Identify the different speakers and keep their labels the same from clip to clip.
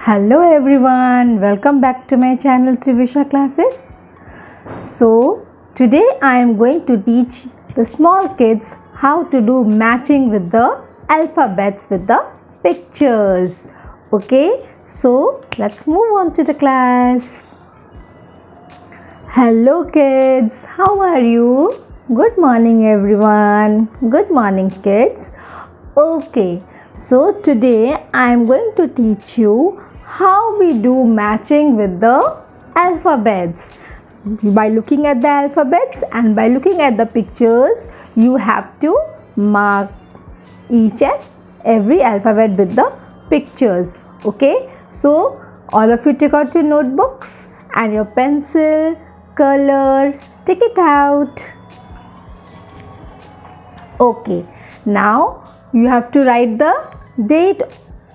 Speaker 1: Hello everyone, welcome back to my channel Trivisha Classes. So today I am going to teach the small kids how to do matching with the alphabets with the pictures. Okay, so let's move on to the class. Hello kids, how are you? Good morning everyone. Good morning kids. Okay, so today I am going to teach you how we do matching with the alphabets. By looking at the alphabets and by looking at the pictures, you have to mark each and every alphabet with the pictures. Okay, so all of you take out your notebooks and your pencil, color, take it out. Okay, now you have to write the date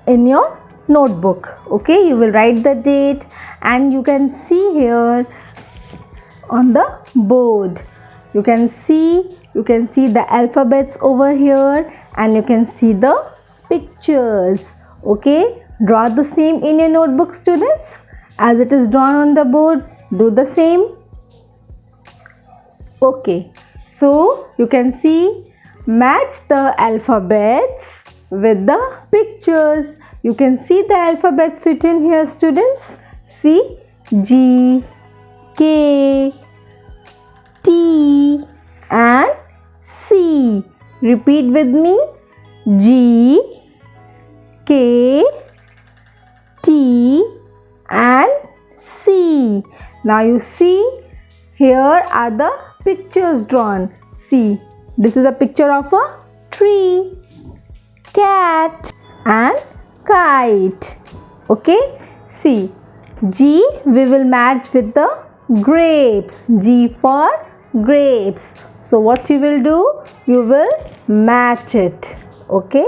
Speaker 1: in your notebook. Okay, you will write the date and you can see here on the board. You can see the alphabets over here and you can see the pictures. Okay, draw the same in your notebook, students, as it is drawn on the board. Do the same. Okay, so you can see, match the alphabets with the pictures. You can see the alphabets written here, students. See, G, K, T and C. Repeat with me. G, K, T and C. Now you see, here are the pictures drawn. See, this is a picture of a tree, cat and kite. Okay, see, G we will match with the grapes. G for grapes. So what you will do? You will match it. Okay.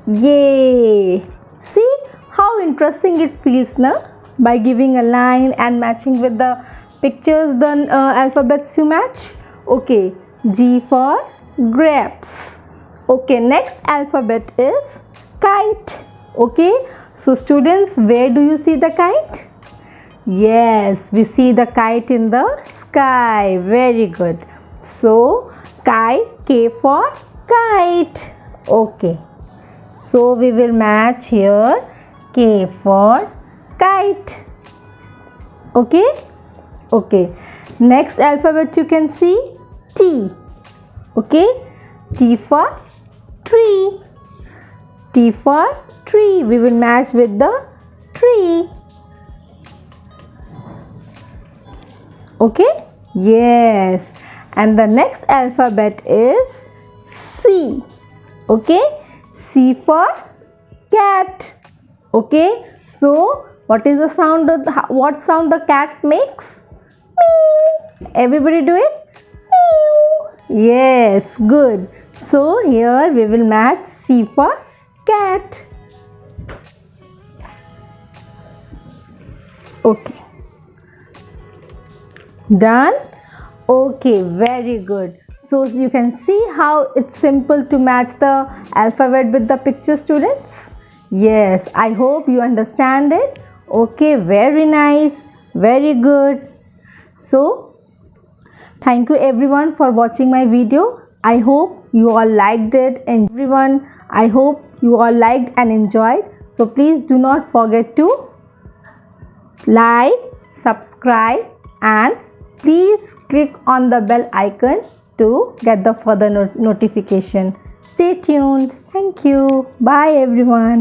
Speaker 1: Yay! See how interesting it feels now? By giving a line and matching with the pictures, the alphabets you match. Okay, G for grapes. Okay, next alphabet is kite. Okay, so students, where do you see the kite? Yes, we see the kite in the sky. Very good. So kite, K for kite. Okay, so we will match here K for kite. Okay. Okay, next alphabet you can see T. Okay, T for tree. T for tree. We will match with the tree. Okay, yes. And the next alphabet is C. Okay, C for cat. Okay, so what is the sound of what sound the cat makes? Meow. Everybody do it? Meow. Yes, good. So here we will match C for cat. Okay. Done? Okay, very good. So you can see how it's simple to match the alphabet with the picture, students. Yes, I hope you understand it. Okay, very nice, very good. So thank you everyone for watching my video. I hope you all liked it, and everyone, I hope you all liked and enjoyed. So please do not forget to like, subscribe and please click on the bell icon to get the further notification. Stay tuned. Thank you. Bye everyone.